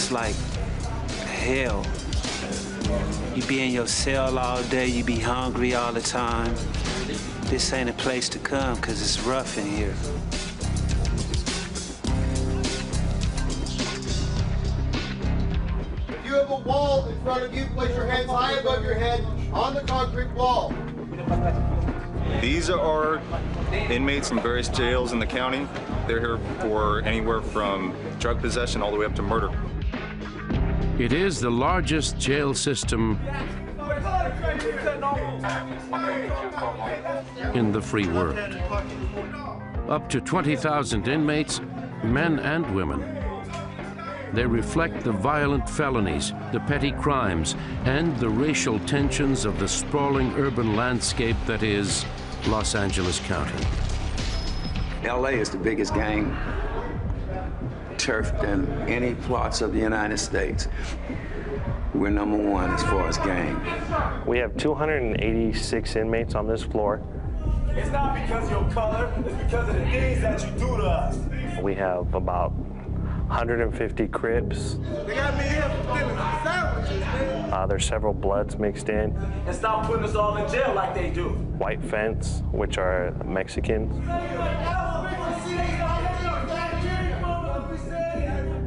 It's like hell. You be in your cell all day, you be hungry all the time. This ain't a place to come, 'cause it's rough in here. If you have a wall in front of you, place your hands high above your head on the concrete wall. These are inmates in various jails in the county. They're here for anywhere from drug possession all the way up to murder. It is the largest jail system in the free world. Up to 20,000 inmates, men and women. They reflect the violent felonies, the petty crimes, and the racial tensions of the sprawling urban landscape that is Los Angeles County. LA is the biggest gang turf in any parts of the United States. We're #1 as far as gang. We have 286 inmates on this floor. It's not because of your color, it's because of the things that you do to us. We have about 150 cribs. They got me here for stealing sandwiches, man. There's several bloods mixed in. And stop putting us all in jail like they do. White Fence, which are Mexicans.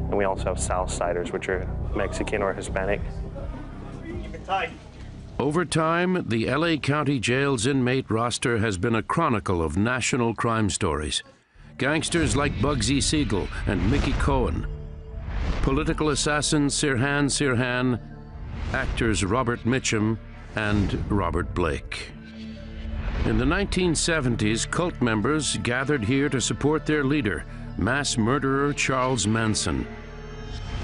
And we also have Southsiders, which are Mexican or Hispanic. Over time, the LA County Jail's inmate roster has been a chronicle of national crime stories. Gangsters like Bugsy Siegel and Mickey Cohen. Political assassin Sirhan Sirhan. Actors Robert Mitchum and Robert Blake. In the 1970s, cult members gathered here to support their leader, mass murderer Charles Manson.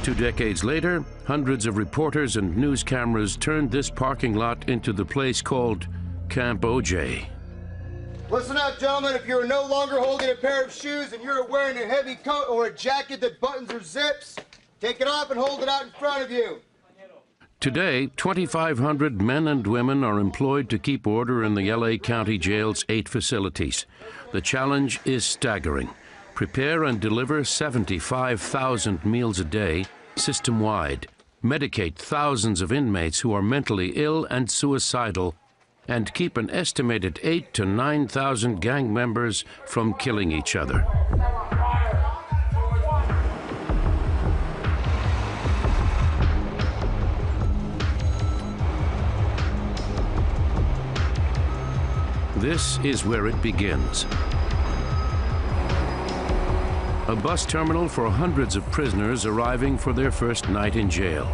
2 decades later, hundreds of reporters and news cameras turned this parking lot into the place called Camp OJ. Listen up, gentlemen. If you're no longer holding a pair of shoes and you're wearing a heavy coat or a jacket that buttons or zips, take it off and hold it out in front of you. Today, 2,500 men and women are employed to keep order in the LA County Jail's 8 facilities. The challenge is staggering. Prepare and deliver 75,000 meals a day, system-wide. Medicate thousands of inmates who are mentally ill and suicidal, and keep an estimated 8,000 to 9,000 gang members from killing each other. This is where it begins. A bus terminal for hundreds of prisoners arriving for their first night in jail.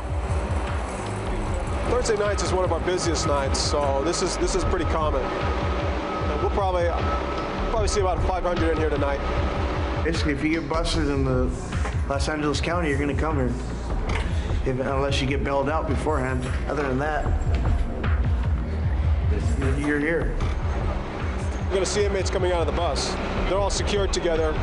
Thursday nights is one of our busiest nights, so this is pretty common. And we'll probably see about 500 in here tonight. Basically, if you get busted in the Los Angeles County, you're going to come here, unless you get bailed out beforehand. Other than that, you're here. You're going to see inmates coming out of the bus. They're all secured together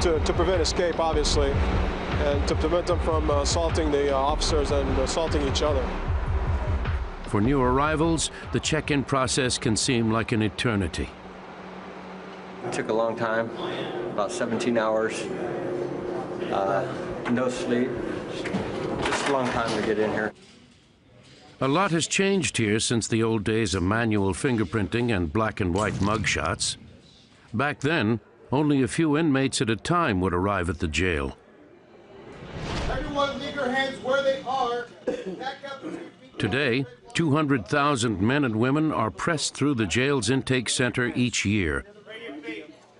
to prevent escape, obviously, and to prevent them from assaulting the officers and assaulting each other. For new arrivals, the check-in process can seem like an eternity. It took a long time, about 17 hours, no sleep, just a long time to get in here. A lot has changed here since the old days of manual fingerprinting and black and white mugshots. Back then, only a few inmates at a time would arrive at the jail. Everyone leave your hands where they are. Back up. Today, 200,000 men and women are pressed through the jail's intake center each year.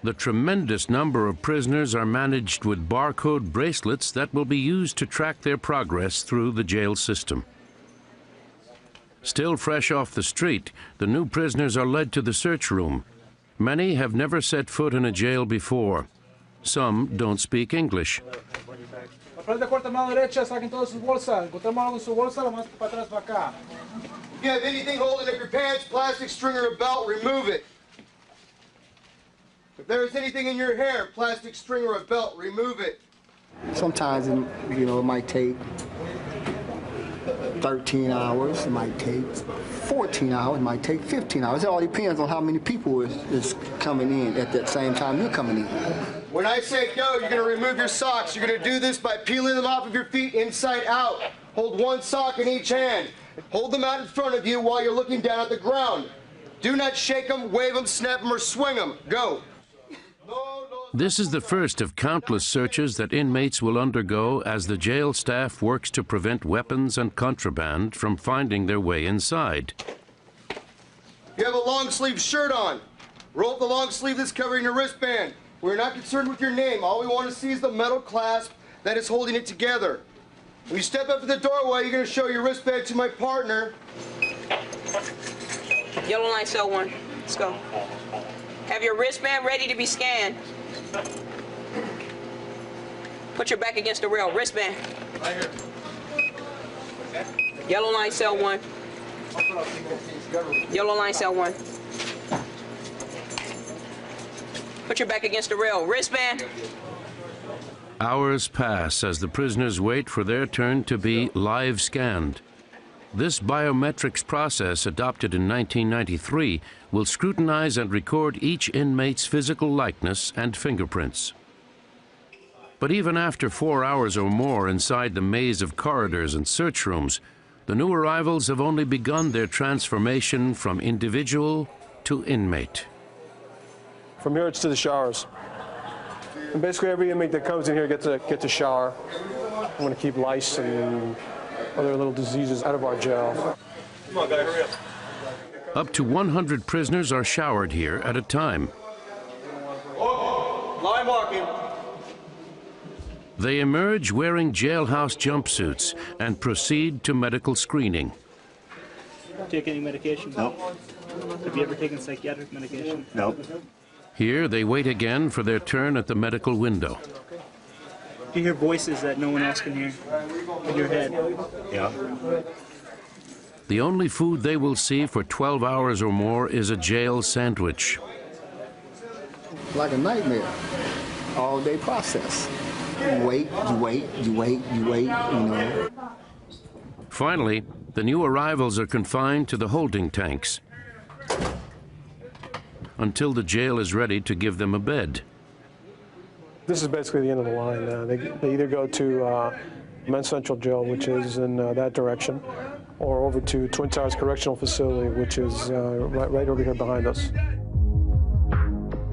The tremendous number of prisoners are managed with barcode bracelets that will be used to track their progress through the jail system. Still fresh off the street, the new prisoners are led to the search room. Many have never set foot in a jail before. Some don't speak English. If you have anything holding up your pants, plastic string or a belt, remove it. If there is anything in your hair, plastic string or a belt, remove it. Sometimes, it might take 13 hours, it might take 14 hours, it might take 15 hours. It all depends on how many people is coming in at that same time you're coming in. When I say go, you're going to remove your socks. You're going to do this by peeling them off of your feet inside out. Hold one sock in each hand. Hold them out in front of you while you're looking down at the ground. Do not shake them, wave them, snap them, or swing them. Go. This is the first of countless searches that inmates will undergo as the jail staff works to prevent weapons and contraband from finding their way inside. You have a long-sleeve shirt on. Roll up the long sleeve that's covering your wristband. We're not concerned with your name. All we want to see is the metal clasp that is holding it together. When you step up to the doorway, you're going to show your wristband to my partner. Yellow line, cell 1. Let's go. Have your wristband ready to be scanned. Put your back against the rail. Wristband. Right here. Yellow line, cell 1. Yellow line, cell 1. Put your back against the rail. Wristband. Hours pass as the prisoners wait for their turn to be live scanned. This biometrics process, adopted in 1993, will scrutinize and record each inmate's physical likeness and fingerprints. But even after 4 hours or more inside the maze of corridors and search rooms, the new arrivals have only begun their transformation from individual to inmate. From here, it's to the showers. And basically, every inmate that comes in here gets a shower. I'm going to keep lice and other little diseases out of our jail. Come on, guys, hurry up. Up to 100 prisoners are showered here at a time. Line marking. They emerge wearing jailhouse jumpsuits and proceed to medical screening. Take any medication? No. Have you ever taken psychiatric medication? No. Here, they wait again for their turn at the medical window. You hear voices that no one else can hear in your head. Yeah. The only food they will see for 12 hours or more is a jail sandwich. Like a nightmare. All-day process. You wait, you wait, you wait, you wait, you know. Finally, the new arrivals are confined to the holding tanks until the jail is ready to give them a bed. This is basically the end of the line. They either go to Men's Central Jail, which is in that direction, or over to Twin Towers Correctional Facility, which is right over here behind us.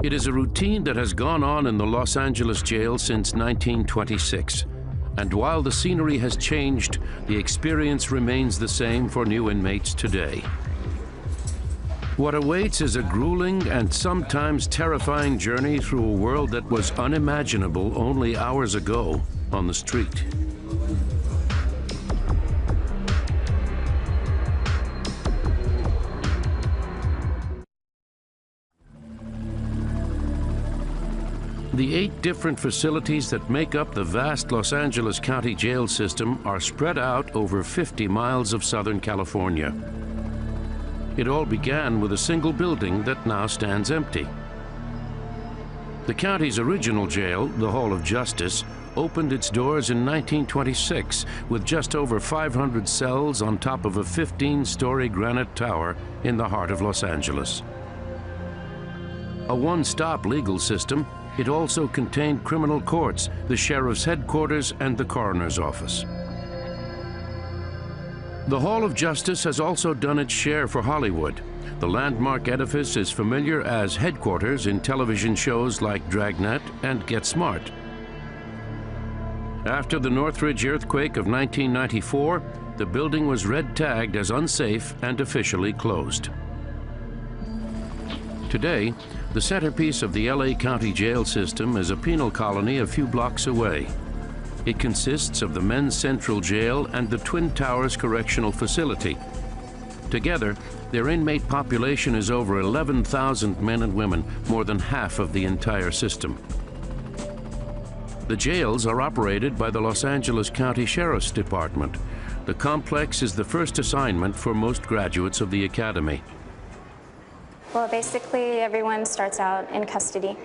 It is a routine that has gone on in the Los Angeles jail since 1926. And while the scenery has changed, the experience remains the same for new inmates today. What awaits is a grueling and sometimes terrifying journey through a world that was unimaginable only hours ago on the street. The 8 different facilities that make up the vast Los Angeles County jail system are spread out over 50 miles of Southern California. It all began with a single building that now stands empty. The county's original jail, the Hall of Justice, opened its doors in 1926 with just over 500 cells on top of a 15-story granite tower in the heart of Los Angeles. A one-stop legal system, it also contained criminal courts, the sheriff's headquarters, and the coroner's office. The Hall of Justice has also done its share for Hollywood. The landmark edifice is familiar as headquarters in television shows like Dragnet and Get Smart. After the Northridge earthquake of 1994, the building was red-tagged as unsafe and officially closed. Today, the centerpiece of the LA County jail system is a penal colony a few blocks away. It consists of the Men's Central Jail and the Twin Towers Correctional Facility. Together, their inmate population is over 11,000 men and women, more than half of the entire system. The jails are operated by the Los Angeles County Sheriff's Department. The complex is the first assignment for most graduates of the academy. Well, basically, everyone starts out in custody.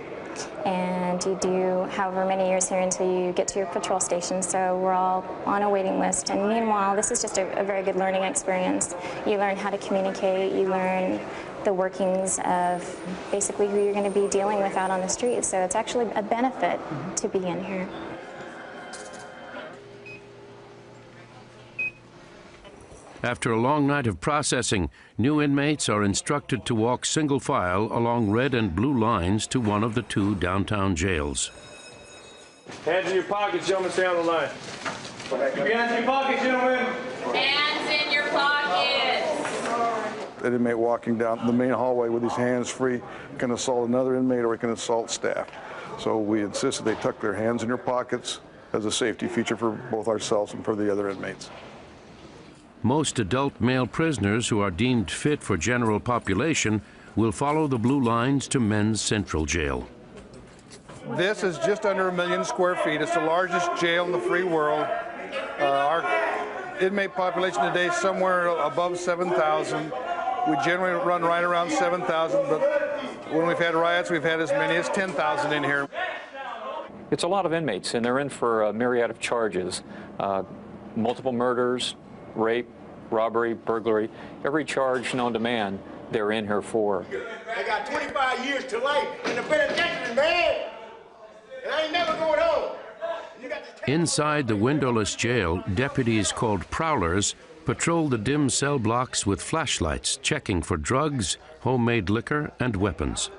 And you do however many years here until you get to your patrol station, so we're all on a waiting list. And meanwhile, this is just a very good learning experience. You learn how to communicate, you learn the workings of basically who you're going to be dealing with out on the street. So it's actually a benefit to be in here. After a long night of processing, new inmates are instructed to walk single file along red and blue lines to one of the 2 downtown jails. Hands in your pockets, gentlemen, stay on the line. Keep your hands in your pockets, gentlemen. Hands in your pockets. An inmate walking down the main hallway with his hands free can assault another inmate or he can assault staff. So we insist that they tuck their hands in their pockets as a safety feature for both ourselves and for the other inmates. Most adult male prisoners who are deemed fit for general population will follow the blue lines to Men's Central Jail. This is just under 1 million square feet. It's the largest jail in the free world. Our inmate population today is somewhere above 7,000. We generally run right around 7,000, but when we've had riots, we've had as many as 10,000 in here. It's a lot of inmates, and they're in for a myriad of charges. Multiple murders, rape, robbery, burglary, every charge known to man, they're in here for. I got 25 years to life in the penitentiary, man. And I ain't never going home. Inside the windowless jail, deputies called prowlers patrol the dim cell blocks with flashlights, checking for drugs, homemade liquor, and weapons.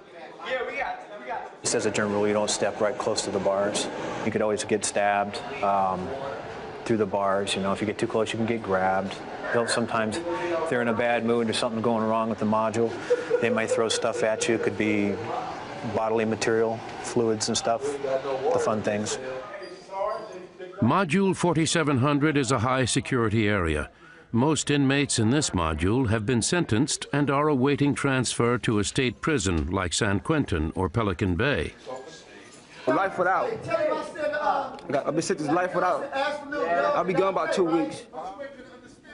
Just as a general rule, you don't step right close to the bars. You could always get stabbed through the bars. You know, if you get too close, you can get grabbed. Sometimes, if they're in a bad mood or something going wrong with the module, they might throw stuff at you. It could be bodily material, fluids and stuff, the fun things. Module 4700 is a high-security area. Most inmates in this module have been sentenced and are awaiting transfer to a state prison like San Quentin or Pelican Bay. Life without. I've been sentenced life without. I'll be gone about 2 weeks.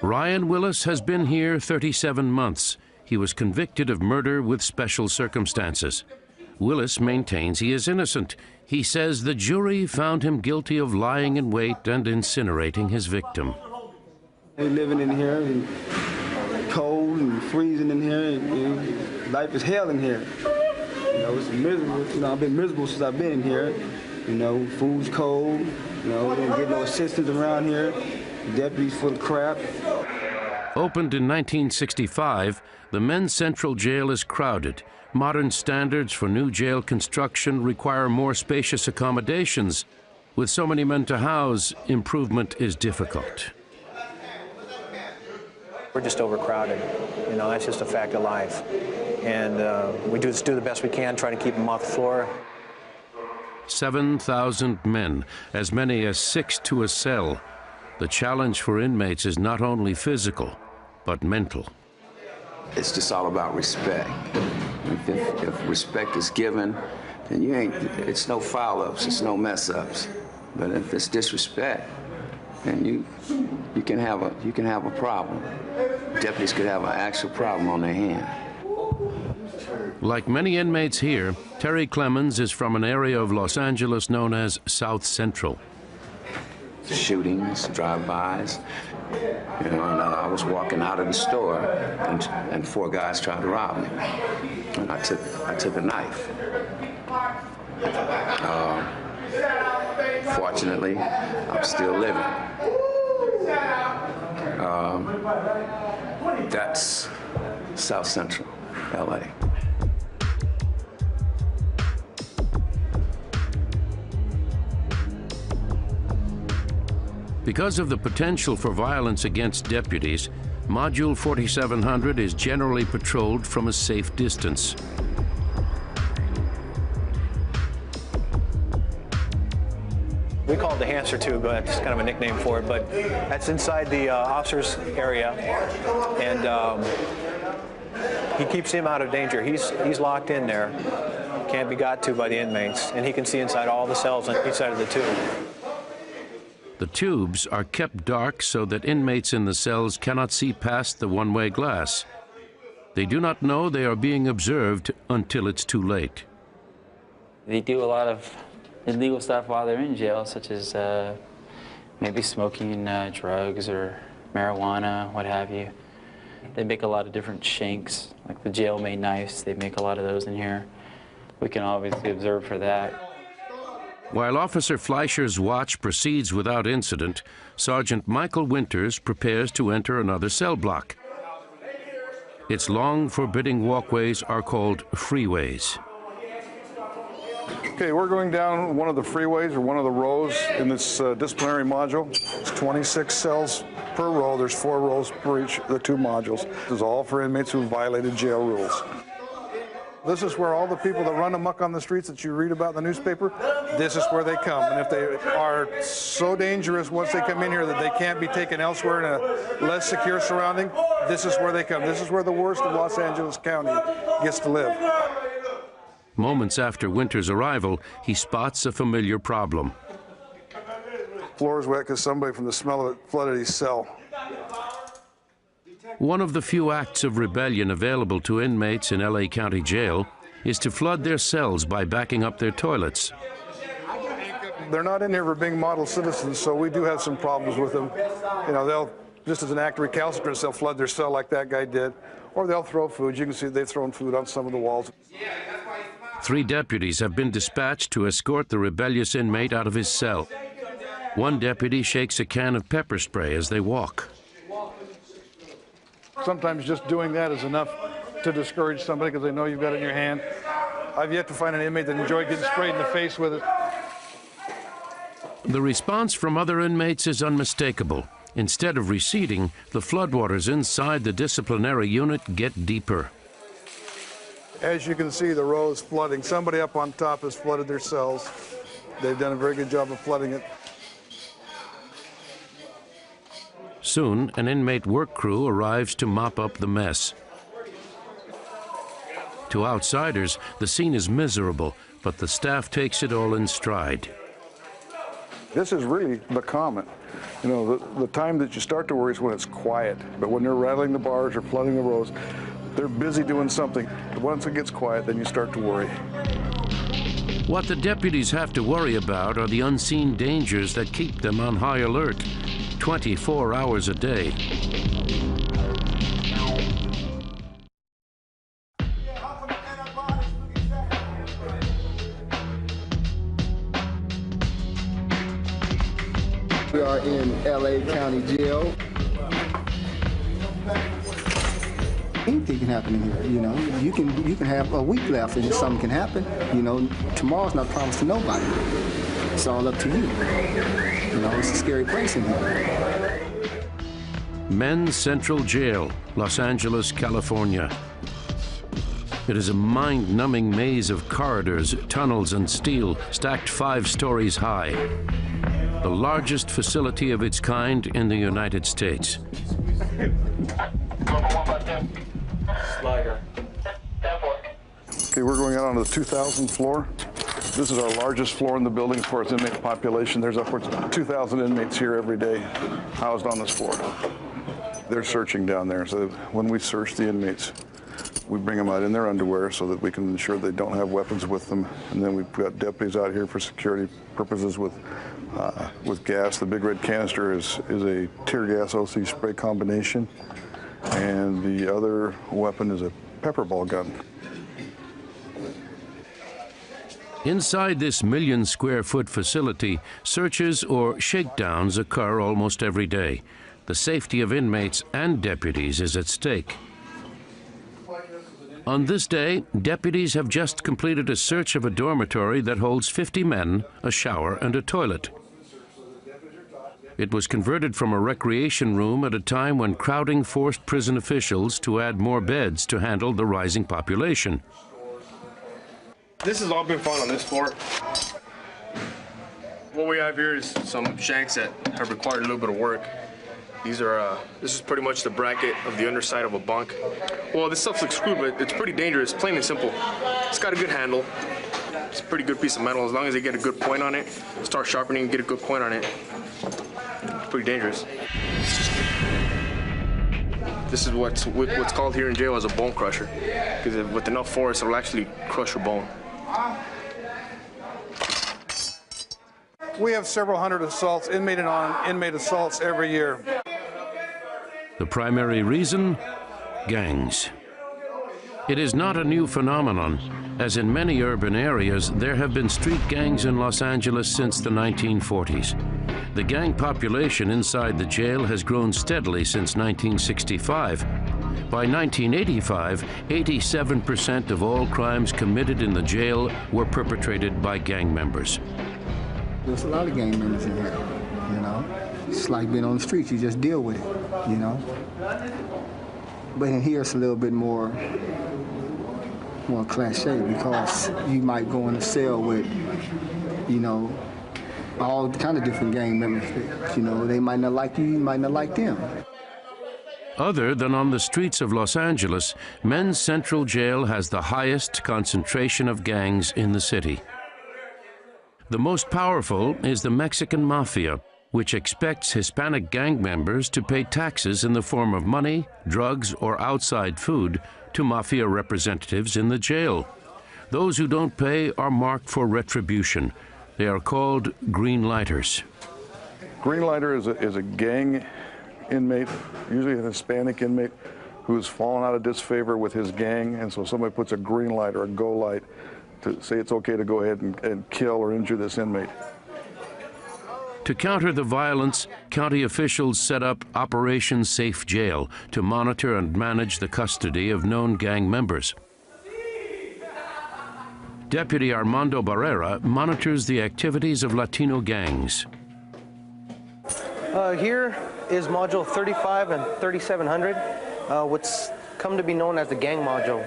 Ryan Willis has been here 37 months. He was convicted of murder with special circumstances. Willis maintains he is innocent. He says the jury found him guilty of lying in wait and incinerating his victim. We're living in here, and cold and freezing in here, and life is hell in here. You know, it's miserable. You know, I've been miserable since I've been here. You know, food's cold. You know, we don't get no assistance around here. The deputies full of crap. Opened in 1965, the Men's Central Jail is crowded. Modern standards for new jail construction require more spacious accommodations. With so many men to house, improvement is difficult. We're just overcrowded. You know, that's just a fact of life. And we just do the best we can, try to keep them off the floor. 7,000 men, as many as 6 to a cell. The challenge for inmates is not only physical, but mental. It's just all about respect. If respect is given, then it's no foul-ups, it's no mess-ups. But if it's disrespect, then you can have a problem. Deputies could have an actual problem on their hand. Like many inmates here, Terry Clemens is from an area of Los Angeles known as South Central. Shootings, drive-bys. You know, and I was walking out of the store, and 4 guys tried to rob me. And I took a knife. Fortunately, I'm still living. That's South Central, LA. Because of the potential for violence against deputies, Module 4700 is generally patrolled from a safe distance. We call it the hamster tube, but it's kind of a nickname for it, but that's inside the officer's area, and he keeps him out of danger. He's locked in there, can't be got to by the inmates, and he can see inside all the cells on each side of the tube. The tubes are kept dark so that inmates in the cells cannot see past the one-way glass. They do not know they are being observed until it's too late. They do a lot of illegal stuff while they're in jail, such as maybe smoking drugs or marijuana, what have you. They make a lot of different shanks, like the jail-made knives. They make a lot of those in here. We can obviously observe for that. While Officer Fleischer's watch proceeds without incident, Sergeant Michael Winters prepares to enter another cell block. Its long, forbidding walkways are called freeways. Okay, we're going down one of the freeways or one of the rows in this disciplinary module. It's 26 cells per row. There's 4 rows per each of the 2 modules. This is all for inmates who violated jail rules. This is where all the people that run amok on the streets that you read about in the newspaper, this is where they come. And if they are so dangerous once they come in here that they can't be taken elsewhere in a less secure surrounding, this is where they come. This is where the worst of Los Angeles County gets to live. Moments after Winters' arrival, he spots a familiar problem. Floor is wet because somebody from the smell of it flooded his cell. One of the few acts of rebellion available to inmates in LA County Jail is to flood their cells by backing up their toilets. They're not in here for being model citizens, so we do have some problems with them. You know, they'll, just as an act of recalcitrance, they'll flood their cell like that guy did, or they'll throw food. You can see they've thrown food on some of the walls. 3 deputies have been dispatched to escort the rebellious inmate out of his cell. One deputy shakes a can of pepper spray as they walk. Sometimes just doing that is enough to discourage somebody because they know you've got it in your hand. I've yet to find an inmate that enjoyed getting sprayed in the face with it. The response from other inmates is unmistakable. Instead of receding, the floodwaters inside the disciplinary unit get deeper. As you can see, the row is flooding. Somebody up on top has flooded their cells. They've done a very good job of flooding it. Soon, an inmate work crew arrives to mop up the mess. To outsiders, the scene is miserable, but the staff takes it all in stride. This is really the common. You know, the time that you start to worry is when it's quiet. But when they're rattling the bars or flooding the rows, they're busy doing something. But once it gets quiet, then you start to worry. What the deputies have to worry about are the unseen dangers that keep them on high alert, 24 hours a day. We are in LA County Jail. Anything can happen in here, you know. You can have a week left and something can happen. You know, tomorrow's not promised to nobody. It's all up to you. You know, it's a scary place in here. Men's Central Jail, Los Angeles, California. It is a mind-numbing maze of corridors, tunnels, and steel stacked 5 stories high. The largest facility of its kind in the United States. Okay, we're going out onto the 2,000th floor. This is our largest floor in the building as far as inmate population. There's upwards of 2,000 inmates here every day housed on this floor. They're searching down there, so when we search the inmates, we bring them out in their underwear so that we can ensure they don't have weapons with them. And then we've got deputies out here for security purposes with gas. The big red canister is a tear gas OC spray combination, and the other weapon is a pepper ball gun. Inside this 1 million square foot facility, searches or shakedowns occur almost every day. The safety of inmates and deputies is at stake. On this day, deputies have just completed a search of a dormitory that holds 50 men, a shower, and a toilet. It was converted from a recreation room at a time when crowding forced prison officials to add more beds to handle the rising population. This has all been found on this floor. What we have here is some shanks that have required a little bit of work. These are, this is pretty much the bracket of the underside of a bunk. Well, this stuff looks crude, but it's pretty dangerous, plain and simple. It's got a good handle. It's a pretty good piece of metal. As long as they get a good point on it, start sharpening and get a good point on it, it's pretty dangerous. This is what's called here in jail as a bone crusher, because with enough force, it'll actually crush your bone. We have several hundred assaults, inmate and non-inmate assaults every year. The primary reason? gangs. It is not a new phenomenon, as in many urban areas there have been street gangs in Los Angeles since the 1940s. The gang population inside the jail has grown steadily since 1965. By 1985, 87% of all crimes committed in the jail were perpetrated by gang members. There's a lot of gang members in here, you know. It's like being on the streets, you just deal with it, you know. But in here it's a little bit more cliche because you might go in a cell with, you know, all kind of different gang members. You know, they might not like you, you might not like them. Other than on the streets of Los Angeles, Men's Central Jail has the highest concentration of gangs in the city. The most powerful is the Mexican Mafia, which expects Hispanic gang members to pay taxes in the form of money, drugs, or outside food to Mafia representatives in the jail. Those who don't pay are marked for retribution. They are called green lighters. Green lighter is a gang inmate, usually an Hispanic inmate, who's fallen out of disfavor with his gang, and so somebody puts a green light or a go light to say it's okay to go ahead and kill or injure this inmate. To counter the violence, county officials set up Operation Safe Jail to monitor and manage the custody of known gang members. Deputy Armando Barrera monitors the activities of Latino gangs. Here is Module 35 and 3700, what's come to be known as the gang module.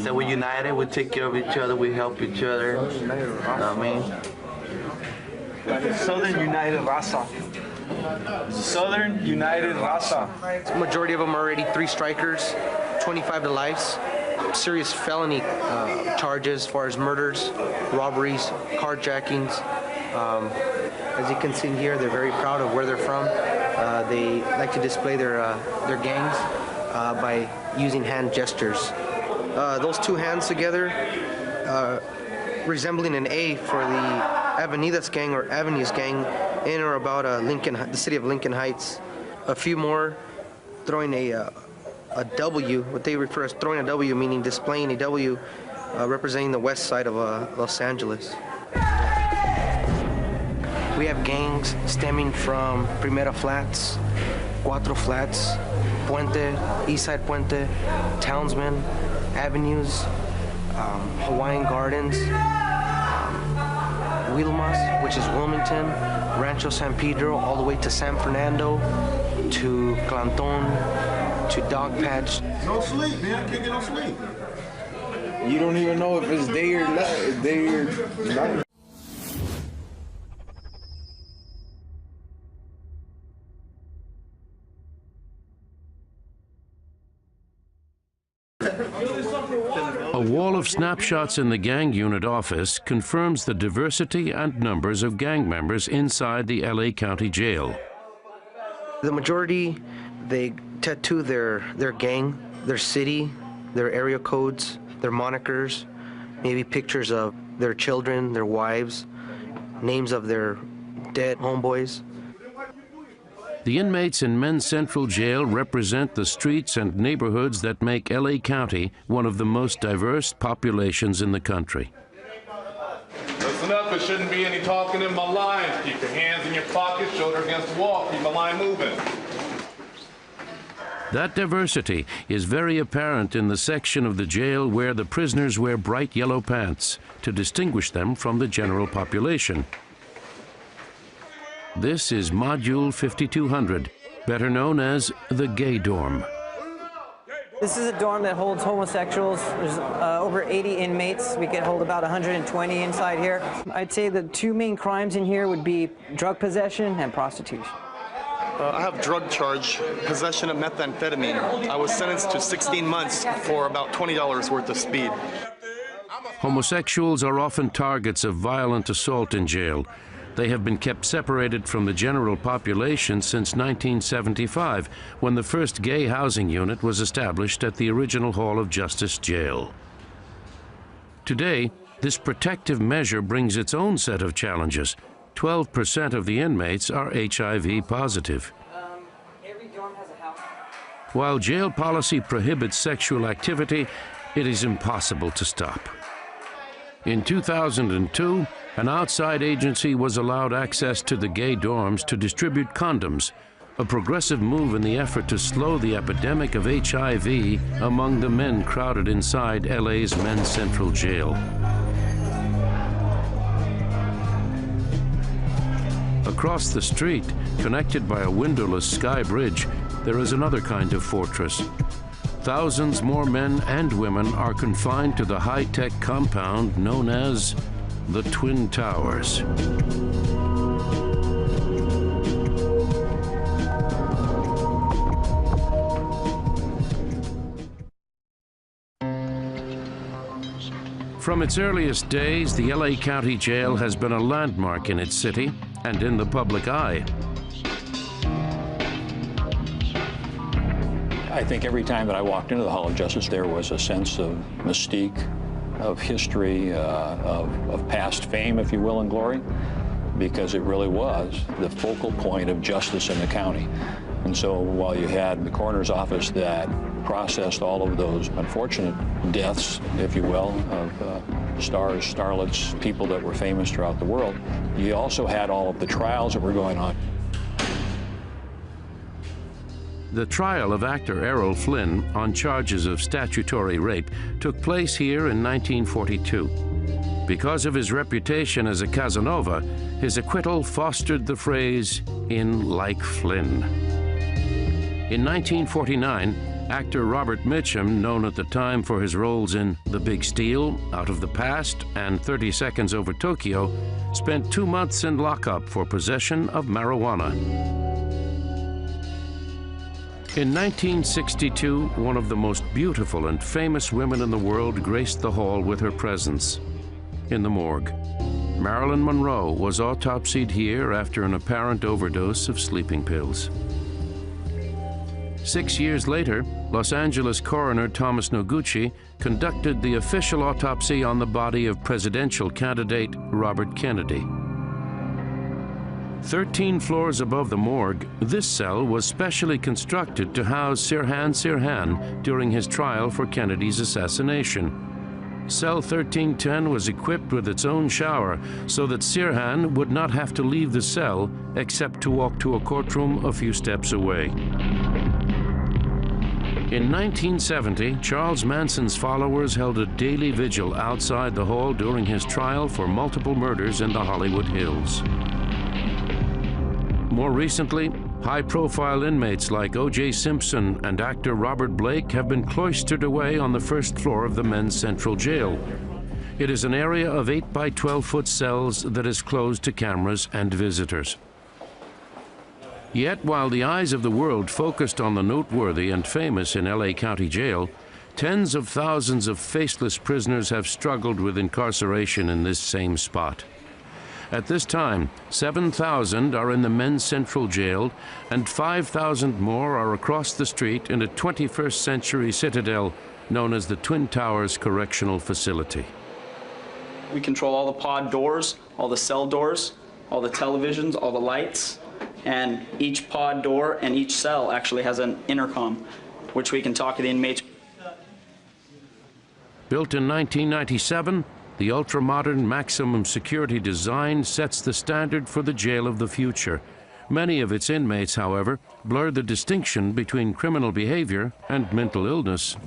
So we're united, we take care of each other, we help each other. I mean, Southern United Raza. Southern United Raza. The majority of them are already 3 strikers, 25 to lives, serious felony charges as far as murders, robberies, carjackings. As you can see here, they're very proud of where they're from. They like to display their gangs by using hand gestures. Those 2 hands together, resembling an A for the Avenidas gang or Avenues gang in or about the city of Lincoln Heights. A few more throwing a W, what they refer as throwing a W, meaning displaying a W representing the west side of Los Angeles. We have gangs stemming from Primera Flats, Cuatro Flats, Puente, Eastside Puente, Townsman, Avenues, Hawaiian Gardens, Wilmas, which is Wilmington, Rancho San Pedro, all the way to San Fernando, to Clanton, to Dogpatch. No sleep, man. I can't get no sleep. You don't even know if it's day or night. A wall of snapshots in the gang unit office confirms the diversity and numbers of gang members inside the LA County Jail. The majority, they tattoo their gang, their city, their area codes, their monikers, maybe pictures of their children, their wives, names of their dead homeboys. The inmates in Men's Central Jail represent the streets and neighborhoods that make LA County one of the most diverse populations in the country. Listen up, there shouldn't be any talking in my lines. Keep your hands in your pockets, shoulder against the wall, keep my line moving. That diversity is very apparent in the section of the jail where the prisoners wear bright yellow pants to distinguish them from the general population. This is Module 5200, better known as the gay dorm. This is a dorm that holds homosexuals. There's over 80 inmates. We can hold about 120 inside here. I'd say the 2 main crimes in here would be drug possession and prostitution. I have drug charge, possession of methamphetamine. I was sentenced to 16 months for about $20 worth of speed. Homosexuals are often targets of violent assault in jail. They have been kept separated from the general population since 1975, when the first gay housing unit was established at the original Hall of Justice jail. Today, this protective measure brings its own set of challenges. 12% of the inmates are HIV positive. While jail policy prohibits sexual activity, it is impossible to stop. In 2002, an outside agency was allowed access to the gay dorms to distribute condoms, a progressive move in the effort to slow the epidemic of HIV among the men crowded inside LA's Men's Central Jail. Across the street, connected by a windowless sky bridge, there is another kind of fortress. Thousands more men and women are confined to the high-tech compound known as the Twin Towers. From its earliest days, the LA County Jail has been a landmark in its city and in the public eye. I think every time that I walked into the Hall of Justice, there was a sense of mystique, of history, of past fame, if you will, and glory, because it really was the focal point of justice in the county. And so while you had the coroner's office that processed all of those unfortunate deaths, if you will, of stars, starlets, people that were famous throughout the world, you also had all of the trials that were going on. The trial of actor Errol Flynn on charges of statutory rape took place here in 1942. Because of his reputation as a Casanova, his acquittal fostered the phrase, "in like Flynn." In 1949, actor Robert Mitchum, known at the time for his roles in The Big Steal, Out of the Past, and 30 Seconds Over Tokyo, spent 2 months in lockup for possession of marijuana. In 1962, one of the most beautiful and famous women in the world graced the hall with her presence. In the morgue, Marilyn Monroe was autopsied here after an apparent overdose of sleeping pills. 6 years later, Los Angeles coroner Thomas Noguchi conducted the official autopsy on the body of presidential candidate Robert Kennedy. 13 floors above the morgue, this cell was specially constructed to house Sirhan Sirhan during his trial for Kennedy's assassination. Cell 1310 was equipped with its own shower so that Sirhan would not have to leave the cell except to walk to a courtroom a few steps away. In 1970, Charles Manson's followers held a daily vigil outside the hall during his trial for multiple murders in the Hollywood Hills. More recently, high-profile inmates like O.J. Simpson and actor Robert Blake have been cloistered away on the first floor of the Men's Central Jail. It is an area of 8 by 12-foot cells that is closed to cameras and visitors. Yet, while the eyes of the world focused on the noteworthy and famous in LA County Jail, tens of thousands of faceless prisoners have struggled with incarceration in this same spot. At this time, 7,000 are in the Men's Central Jail, and 5,000 more are across the street in a 21st century citadel known as the Twin Towers Correctional Facility. We control all the pod doors, all the cell doors, all the televisions, all the lights, and each pod door and each cell actually has an intercom, which we can talk to the inmates. Built in 1997, the ultra-modern maximum security design sets the standard for the jail of the future. Many of its inmates, however, blur the distinction between criminal behavior and mental illness.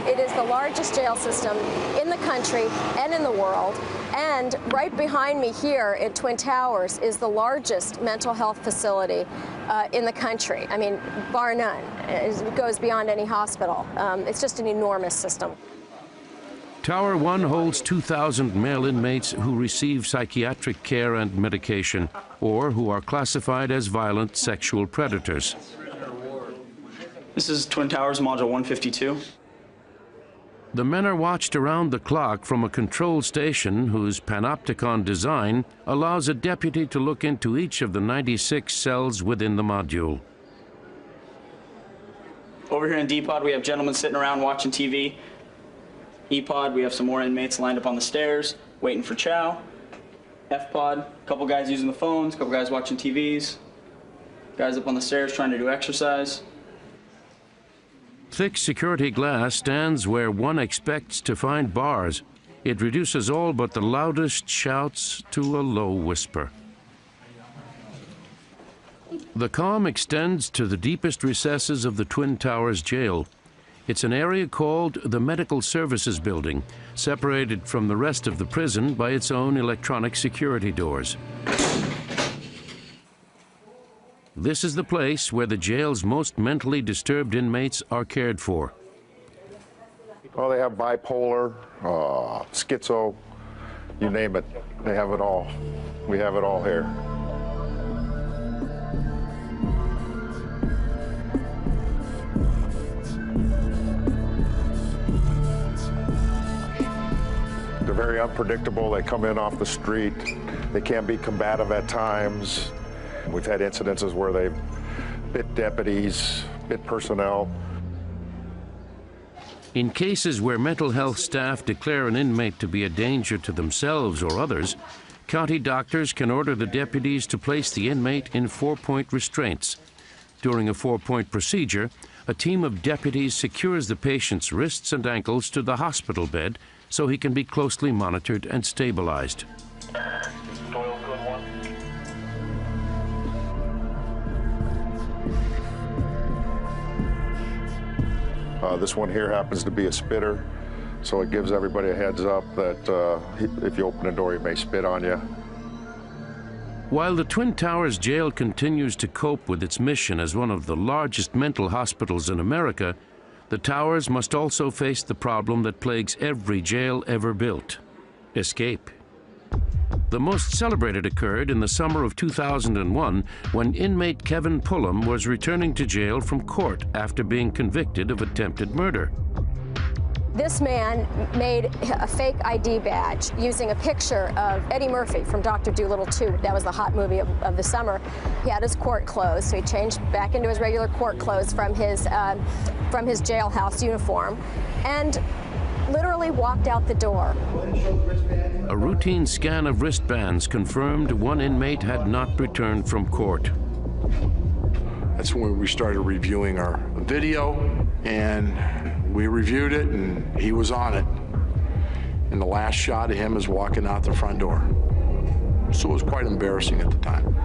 It is the largest jail system in the country and in the world. And right behind me here at Twin Towers is the largest mental health facility in the country. I mean, bar none. It goes beyond any hospital. It's just an enormous system. Tower 1 holds 2,000 male inmates who receive psychiatric care and medication, or who are classified as violent sexual predators. This is Twin Towers Module 152. The men are watched around the clock from a control station whose panopticon design allows a deputy to look into each of the 96 cells within the module. Over here in D-Pod, we have gentlemen sitting around watching TV. E-Pod, we have some more inmates lined up on the stairs, waiting for chow. F-Pod, a couple guys using the phones, a couple guys watching TVs. Guys up on the stairs trying to do exercise. Thick security glass stands where one expects to find bars. It reduces all but the loudest shouts to a low whisper. The calm extends to the deepest recesses of the Twin Towers jail. It's an area called the Medical Services Building, separated from the rest of the prison by its own electronic security doors. This is the place where the jail's most mentally disturbed inmates are cared for. Well, they have bipolar, schizo, you name it. They have it all. We have it all here. They're very unpredictable. They come in off the street. They can be combative at times. We've had incidences where they've bit deputies, bit personnel. In cases where mental health staff declare an inmate to be a danger to themselves or others, county doctors can order the deputies to place the inmate in 4-point restraints. During a 4-point procedure, a team of deputies secures the patient's wrists and ankles to the hospital bed so he can be closely monitored and stabilized. This one here happens to be a spitter, so it gives everybody a heads up that if you open the door, he may spit on you. While the Twin Towers jail continues to cope with its mission as one of the largest mental hospitals in America, the Towers must also face the problem that plagues every jail ever built: escape. The most celebrated occurred in the summer of 2001 when inmate Kevin Pullum was returning to jail from court after being convicted of attempted murder. This man made a fake ID badge using a picture of Eddie Murphy from Dr. Dolittle 2. That was the hot movie of the summer. He had his court clothes, so he changed back into his regular court clothes from his jailhouse uniform and literally walked out the door. A routine scan of wristbands confirmed one inmate had not returned from court. That's when we started reviewing our video, and we reviewed it, and he was on it. And the last shot of him is walking out the front door. So it was quite embarrassing at the time.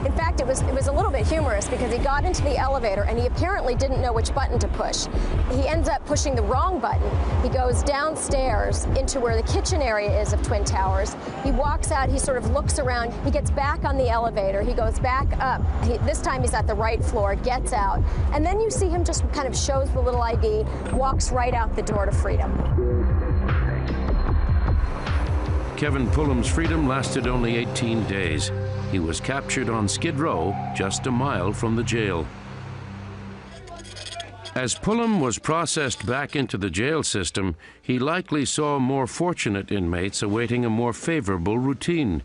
In fact, it was a little bit humorous because he got into the elevator and he apparently didn't know which button to push. He ends up pushing the wrong button. He goes downstairs into where the kitchen area is of Twin Towers. He walks out, he sort of looks around, he gets back on the elevator, he goes back up. This time he's at the right floor, gets out, and then you see him just kind of shows the little ID, walks right out the door to freedom. Kevin Pullum's freedom lasted only 18 days. He was captured on Skid Row, just a mile from the jail. As Pullum was processed back into the jail system, he likely saw more fortunate inmates awaiting a more favorable routine,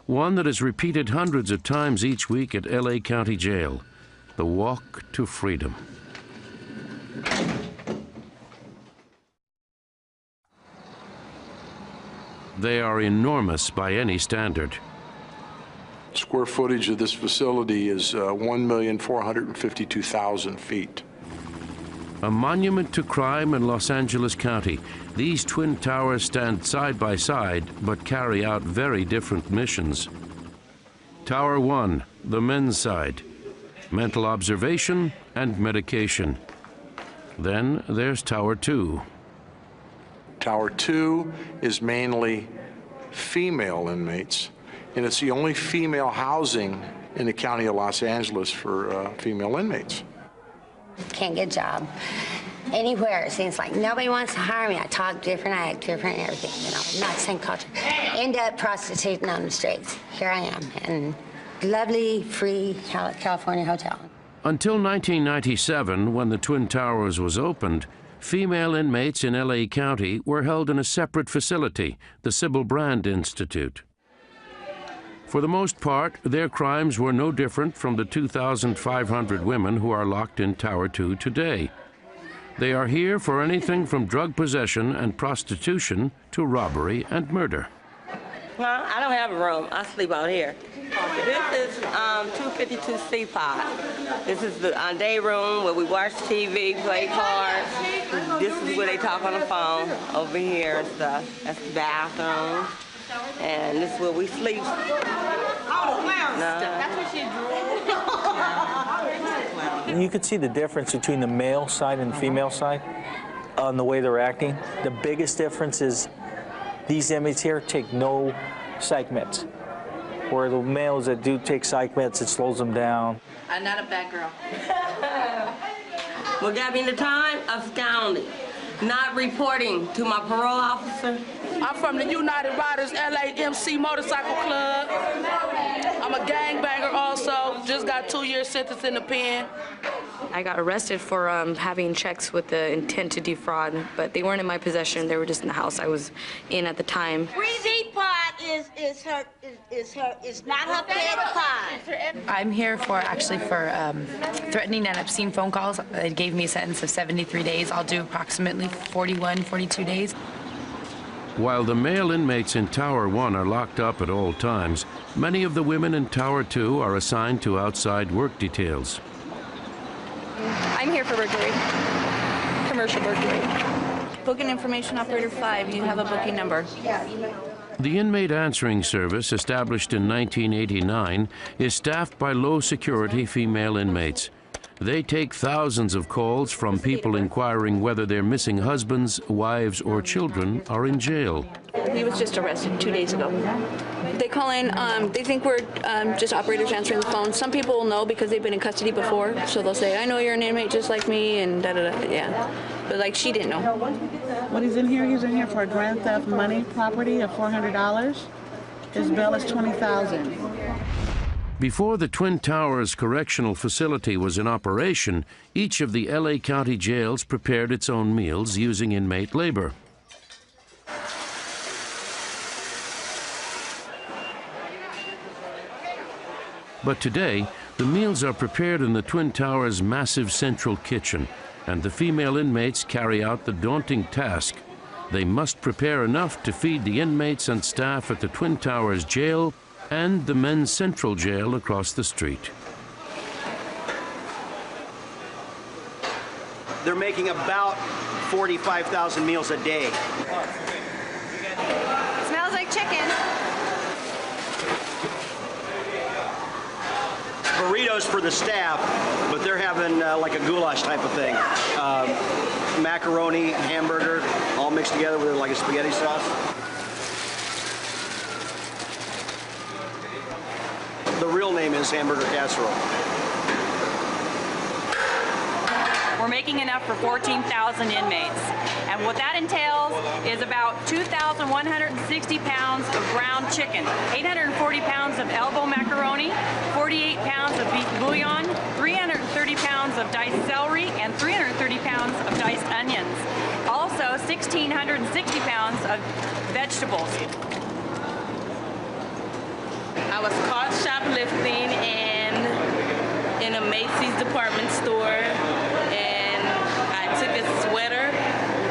one that is repeated hundreds of times each week at LA County Jail: the walk to freedom. They are enormous by any standard. Square footage of this facility is 1,452,000 feet. A monument to crime in Los Angeles County, these Twin Towers stand side by side but carry out very different missions. Tower 1, the men's side, mental observation and medication. Then there's Tower 2. Tower 2 is mainly female inmates, and it's the only female housing in the county of Los Angeles for female inmates. Can't get a job anywhere. It seems like nobody wants to hire me. I talk different, I act different, everything, you know, not the same culture. End up prostituting on the streets. Here I am in lovely, free California hotel. Until 1997, when the Twin Towers was opened, female inmates in LA County were held in a separate facility, the Sybil Brand Institute. For the most part, their crimes were no different from the 2,500 women who are locked in Tower 2 today. They are here for anything from drug possession and prostitution to robbery and murder. Huh? I don't have a room. I sleep out here. This is 252C pod. This is the day room where we watch TV, play cards. This is where they talk on the phone over here and stuff. That's the bathroom. And this is where we sleep. You could see the difference between the male side and the female side on the way they're acting. The biggest difference is these inmates here take no psych meds, where the males that do take psych meds, it slows them down. I'm not a bad girl. What got me the time? Astounding. Not reporting to my parole officer. I'm from the United Riders LAMC Motorcycle Club. I'm a gangbanger also. Just got 2 years sentence in the pen. I got arrested for having checks with the intent to defraud, but they weren't in my possession. They were just in the house I was in at the time. Breezy pot is not her favorite pot. I'm here for threatening and obscene phone calls. It gave me a sentence of 73 days. I'll do approximately 41, 42 days. While the male inmates in Tower 1 are locked up at all times, many of the women in Tower 2 are assigned to outside work details. I'm here for burglary, commercial burglary. Booking information operator 5, you have a booking number. The inmate answering service, established in 1989, is staffed by low-security female inmates. They take thousands of calls from people inquiring whether their missing husbands, wives, or children are in jail. He was just arrested 2 days ago. They call in, they think we're just operators answering the phone. Some people will know because they've been in custody before, so they'll say, I know you're an inmate just like me, and da-da-da, yeah. But like, she didn't know. When he's in here for a grand theft money property of $400. His bail is $20,000. Before the Twin Towers Correctional Facility was in operation, each of the LA County jails prepared its own meals using inmate labor. But today, the meals are prepared in the Twin Towers' massive central kitchen, and the female inmates carry out the daunting task. They must prepare enough to feed the inmates and staff at the Twin Towers Jail and the Men's Central Jail across the street. They're making about 45,000 meals a day. Smells like chicken. Burritos for the staff, but they're having like a goulash type of thing. Macaroni, hamburger, all mixed together with like a spaghetti sauce. The real name is hamburger casserole. We're making enough for 14,000 inmates. And what that entails is about 2,160 pounds of ground chicken, 840 pounds of elbow macaroni, 48 pounds of beef bouillon, 330 pounds of diced celery, and 330 pounds of diced onions. Also, 1,660 pounds of vegetables. I was caught shoplifting in a Macy's department store, and I took a sweater,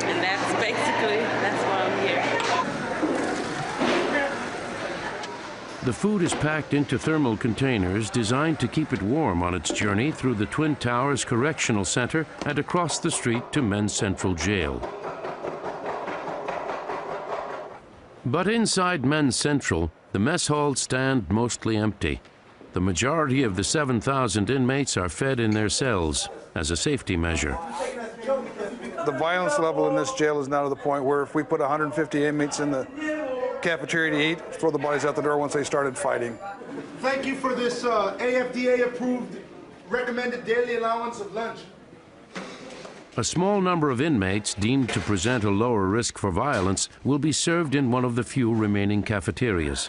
and that's why I'm here. The food is packed into thermal containers designed to keep it warm on its journey through the Twin Towers Correctional Center and across the street to Men's Central Jail. But inside Men's Central, the mess halls stand mostly empty. The majority of the 7,000 inmates are fed in their cells as a safety measure. The violence level in this jail is now to the point where if we put 150 inmates in the cafeteria to eat, throw the bodies out the door once they started fighting. Thank you for this AFDA-approved recommended daily allowance of lunch. A small number of inmates deemed to present a lower risk for violence will be served in one of the few remaining cafeterias.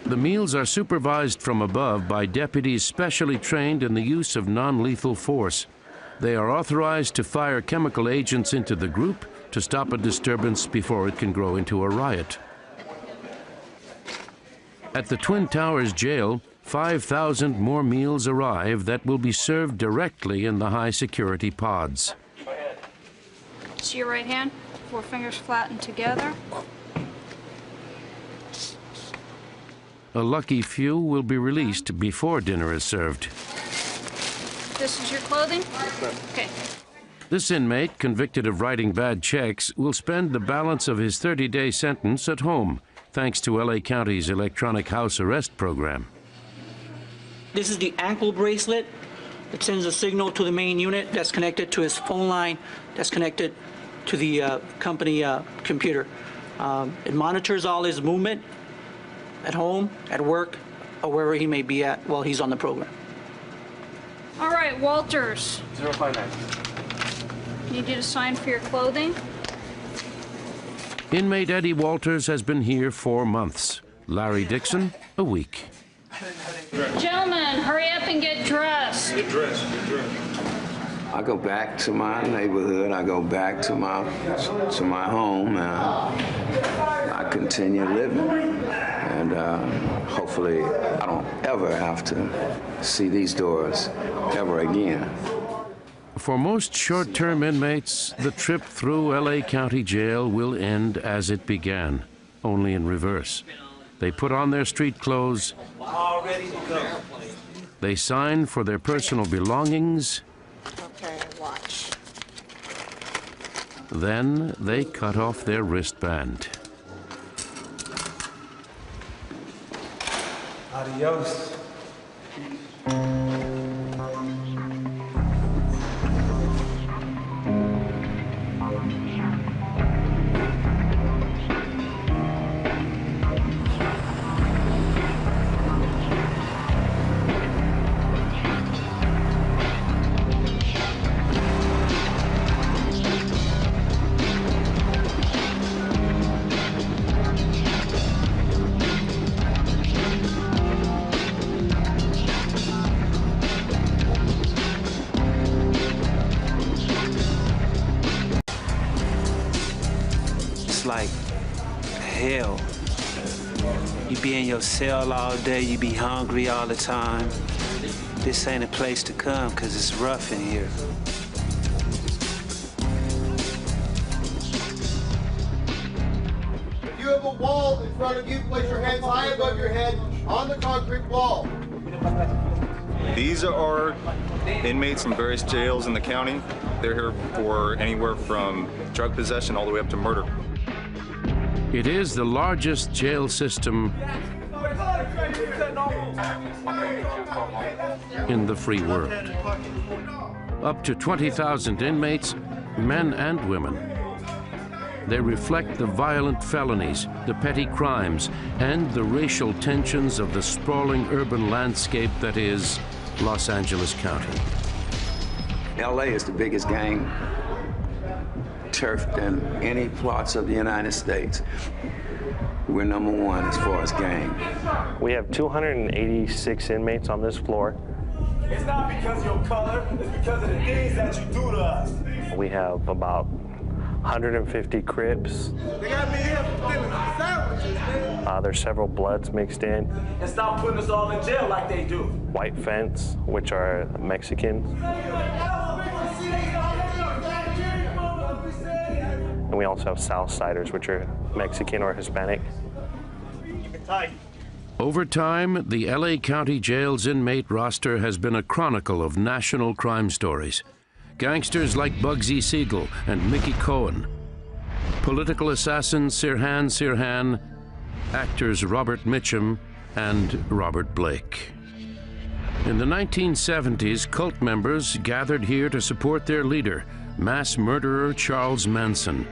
The meals are supervised from above by deputies specially trained in the use of non-lethal force. They are authorized to fire chemical agents into the group to stop a disturbance before it can grow into a riot. At the Twin Towers Jail, 5,000 more meals arrive that will be served directly in the high-security pods. To your right hand, 4 fingers flattened together. A lucky few will be released before dinner is served. This is your clothing? Okay. This inmate, convicted of writing bad checks, will spend the balance of his 30-day sentence at home, thanks to LA County's electronic house arrest program. This is the ankle bracelet. It sends a signal to the main unit that's connected to his phone line, that's connected to the company computer. It monitors all his movement at home, at work, or wherever he may be at while he's on the program. All right, Walters. 059. Need you to sign for your clothing. Inmate Eddie Walters has been here 4 months. Larry Dixon, a week. Gentlemen, hurry up and get dressed. Get dressed, get dressed. I go back to my neighborhood. I go back to my home, and I continue living. And hopefully, I don't ever have to see these doors ever again. For most short-term inmates, the trip through LA County Jail will end as it began, only in reverse. They put on their street clothes, they sign for their personal belongings, then they cut off their wristband. Adios. Like hell. You be in your cell all day, you be hungry all the time. This ain't a place to come because it's rough in here. If you have a wall in front of you, place your hands high above your head on the concrete wall. These are inmates from various jails in the county. They're here for anywhere from drug possession all the way up to murder. It is the largest jail system in the free world. Up to 20,000 inmates, men and women. They reflect the violent felonies, the petty crimes, and the racial tensions of the sprawling urban landscape that is Los Angeles County. LA is the biggest gang turf than any parts of the United States. We're #1 as far as gang. We have 286 inmates on this floor. It's not because of your color, it's because of the things that you do to us. We have about 150 Crips. They got me here for stealing sandwiches, man. There's several Bloods mixed in. And stop putting us all in jail like they do. White Fence, which are Mexicans. And we also have Southsiders, which are Mexican or Hispanic. Over time, the LA County Jail's inmate roster has been a chronicle of national crime stories. Gangsters like Bugsy Siegel and Mickey Cohen. Political assassin Sirhan Sirhan. Actors Robert Mitchum and Robert Blake. In the 1970s, cult members gathered here to support their leader, mass murderer Charles Manson.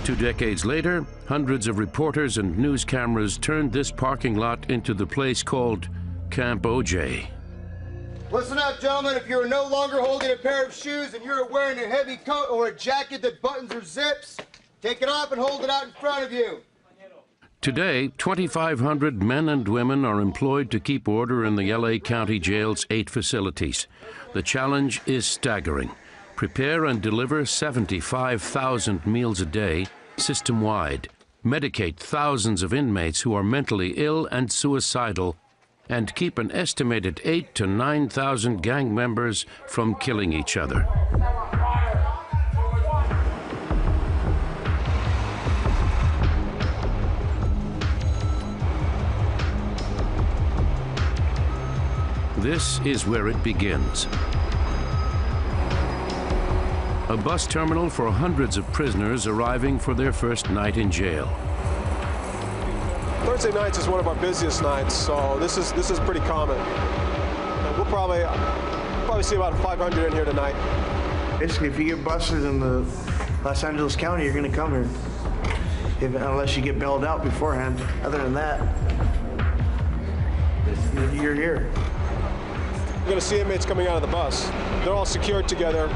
2 decades later, hundreds of reporters and news cameras turned this parking lot into the place called Camp OJ. Listen up, gentlemen. If you're no longer holding a pair of shoes and you're wearing a heavy coat or a jacket that buttons or zips, take it off and hold it out in front of you. Today, 2,500 men and women are employed to keep order in the LA County Jail's 8 facilities. The challenge is staggering. Prepare and deliver 75,000 meals a day, system-wide. Medicate thousands of inmates who are mentally ill and suicidal, and keep an estimated 8,000 to 9,000 gang members from killing each other. This is where it begins. A bus terminal for hundreds of prisoners arriving for their first night in jail. Thursday nights is one of our busiest nights, so this is pretty common. And we'll probably see about 500 in here tonight. Basically, if you get busted in the Los Angeles County, you're going to come here, unless you get bailed out beforehand. Other than that, you're here. You're going to see inmates coming out of the bus. They're all secured together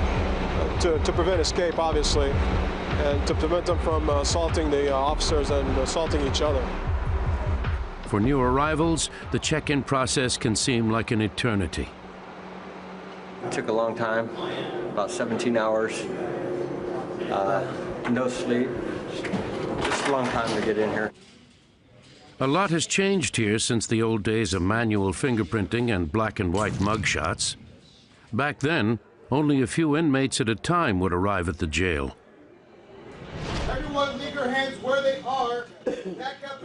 to prevent escape, obviously, and to prevent them from assaulting the officers and assaulting each other. For new arrivals, the check-in process can seem like an eternity. It took a long time, about 17 hours, no sleep, just a long time to get in here. A lot has changed here since the old days of manual fingerprinting and black and white mugshots. Back then, only a few inmates at a time would arrive at the jail. Everyone leave your hands where they are. Back up.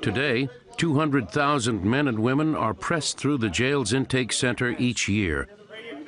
Today, 200,000 men and women are pressed through the jail's intake center each year,